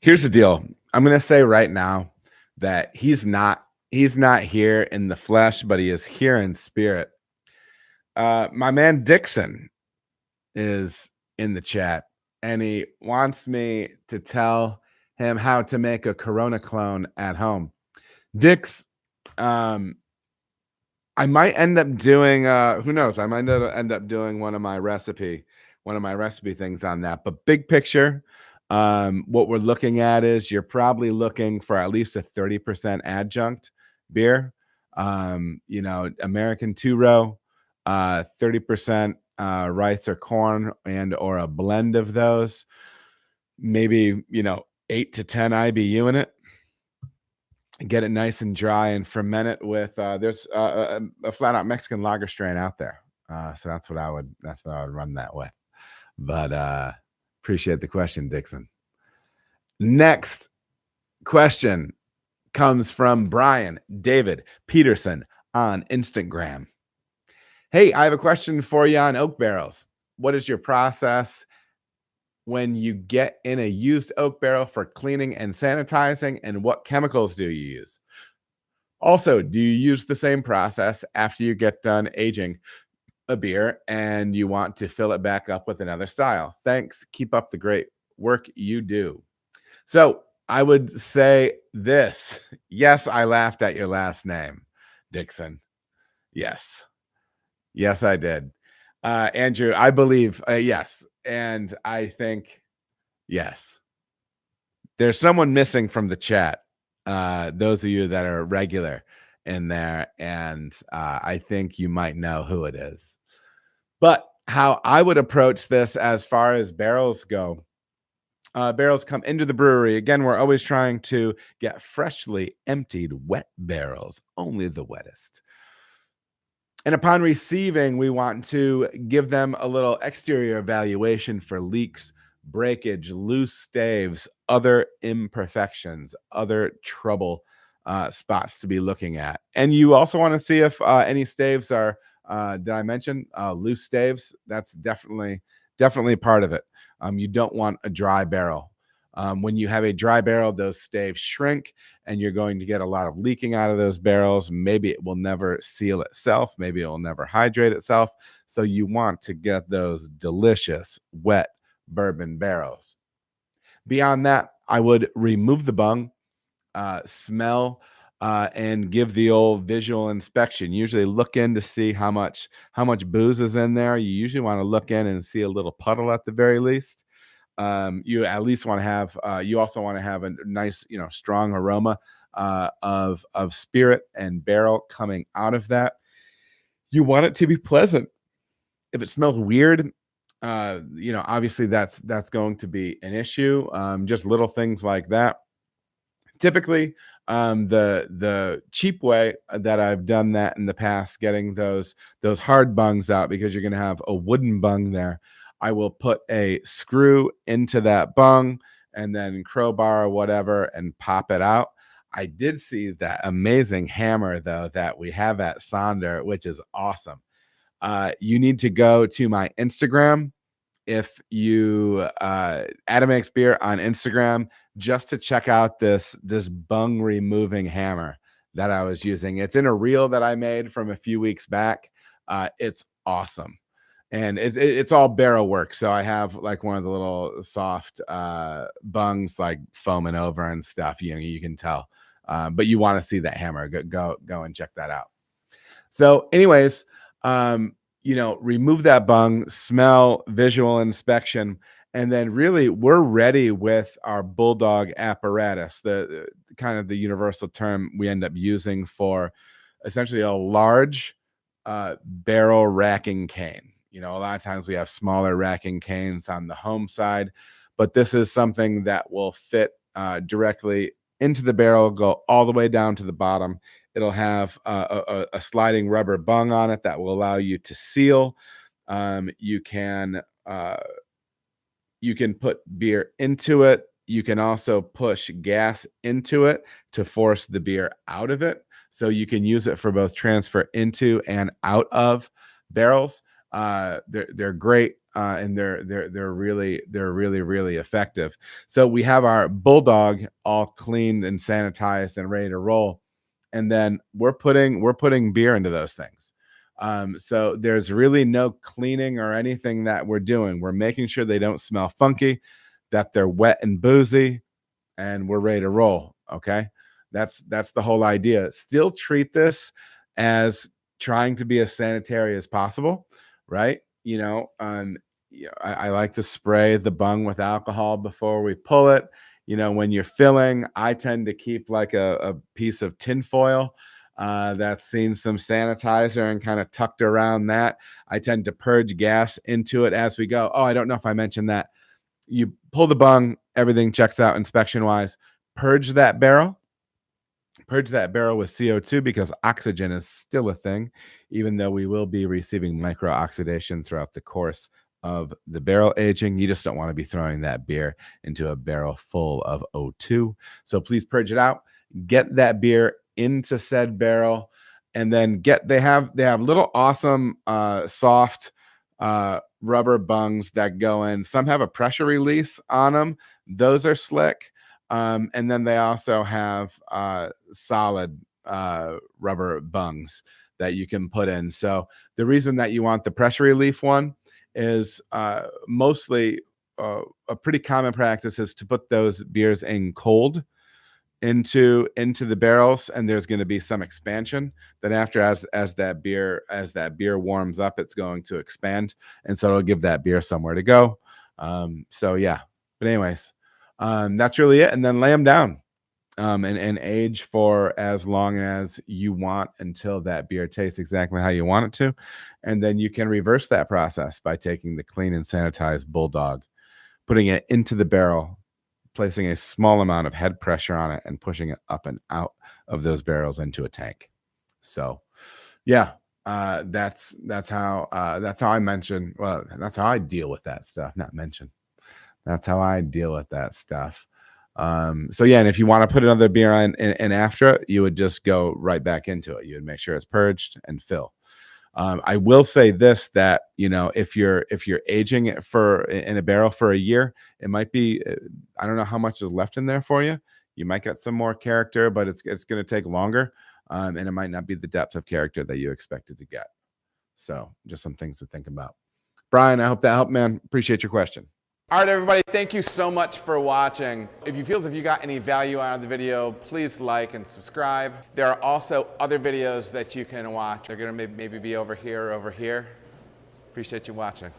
Here's the deal. I'm going to say right now that he's not here in the flesh, but he is here in spirit. My man Dixon is in the chat, and he wants me to tell him how to make a Corona clone at home. Dix, I might end up doing who knows, I might end up doing one of my recipe things on that. But big picture, what we're looking at is you're probably looking for at least a 30% adjunct beer. American 2-row, 30% rice or corn and or a blend of those. Maybe 8 to 10 IBU in it. Get it nice and dry and ferment it with there's a flat out Mexican lager strain out there. So that's what I would run that with. But appreciate the question, Dixon. Next question comes from Brian David Peterson on Instagram. Hey, I have a question for you on oak barrels. What is your process when you get in a used oak barrel for cleaning and sanitizing, and what chemicals do you use? Also, do you use the same process after you get done aging a beer and you want to fill it back up with another style? Thanks. Keep up the great work you do. So I would say this. Yes, I laughed at your last name, Dixon. Yes, I did. Andrew, I believe, yes. And I think, yes, there's someone missing from the chat. Those of you that are regular in there. And I think you might know who it is. But how I would approach this as far as barrels go, barrels come into the brewery. Again, we're always trying to get freshly emptied wet barrels, only the wettest. And upon receiving, we want to give them a little exterior evaluation for leaks, breakage, loose staves, other imperfections, other trouble spots to be looking at. And you also want to see if any staves are, did I mention loose staves? That's definitely part of it. You don't want a dry barrel. When you have a dry barrel, those staves shrink and you're going to get a lot of leaking out of those barrels. Maybe it will never seal itself. Maybe it will never hydrate itself. So you want to get those delicious wet bourbon barrels. Beyond that, I would remove the bung, smell, and give the old visual inspection. Usually look in to see how much booze is in there. You usually want to look in and see a little puddle at the very least. You at least want to have, you also want to have a nice, strong aroma of spirit and barrel coming out of that. You want it to be pleasant. If it smells weird, obviously that's going to be an issue. Just little things like that. Typically, the cheap way that I've done that in the past, getting those hard bungs out, because you're going to have a wooden bung there. I will put a screw into that bung and then crowbar or whatever and pop it out. I did see that amazing hammer, though, that we have at Sonder, which is awesome. You need to go to my Instagram. If you Adam Makes Beer on Instagram, just to check out this bung removing hammer that I was using. It's in a reel that I made from a few weeks back. It's awesome. And it's all barrel work. So I have like one of the little soft bungs like foaming over and stuff. You can tell. But you want to see that hammer. Go and check that out. So anyways, remove that bung, smell, visual inspection, and then really we're ready with our Bulldog apparatus, the kind of the universal term we end up using for essentially a large barrel racking cane. A lot of times we have smaller racking canes on the home side, but this is something that will fit directly into the barrel, go all the way down to the bottom. It'll have a sliding rubber bung on it that will allow you to seal. You can put beer into it. You can also push gas into it to force the beer out of it. So you can use it for both transfer into and out of barrels. They're great. and they're really effective. So we have our bulldog all cleaned and sanitized and ready to roll, and then we're putting beer into those things. So there's really no cleaning or anything that we're doing. We're making sure they don't smell funky, that they're wet and boozy, and we're ready to roll. Okay, that's the whole idea. Still treat this as trying to be as sanitary as possible, right? I like to spray the bung with alcohol before we pull it. When you're filling, I tend to keep like a piece of tin foil that's seen some sanitizer and kind of tucked around that. I tend to purge gas into it as we go. Oh, I don't know if I mentioned that. You pull the bung, everything checks out inspection wise. Purge that barrel with CO2 because oxygen is still a thing, even though we will be receiving micro oxidation throughout the course of the barrel aging. You just don't want to be throwing that beer into a barrel full of O2. So please purge it out, get that beer into said barrel, and then they have little awesome soft rubber bungs that go in. Some have a pressure release on them. Those are slick. And then they also have solid rubber bungs that you can put in. So the reason that you want the pressure relief one is mostly a pretty common practice is to put those beers in cold into the barrels, and there's going to be some expansion. Then after as that beer warms up, it's going to expand, and so it'll give that beer somewhere to go. So yeah, but anyways, that's really it. And then lay them down and age for as long as you want until that beer tastes exactly how you want it to. And then you can reverse that process by taking the clean and sanitized bulldog, putting it into the barrel, placing a small amount of head pressure on it, and pushing it up and out of those barrels into a tank. So yeah, that's how I mention. Well, that's how I deal with that stuff. Not mention. That's how I deal with that stuff. So yeah, and if you want to put another beer on and after it, you would just go right back into it. You would make sure it's purged and fill. I will say this, that if you're aging it in a barrel for a year, it might be I don't know how much is left in there for you. You might get some more character, but it's going to take longer, and it might not be the depth of character that you expected to get. So just some things to think about. Brian, I hope that helped, man. Appreciate your question. All right, everybody, thank you so much for watching. If you feel as if you got any value out of the video, please like and subscribe. There are also other videos that you can watch. They're going to maybe be over here or over here. Appreciate you watching.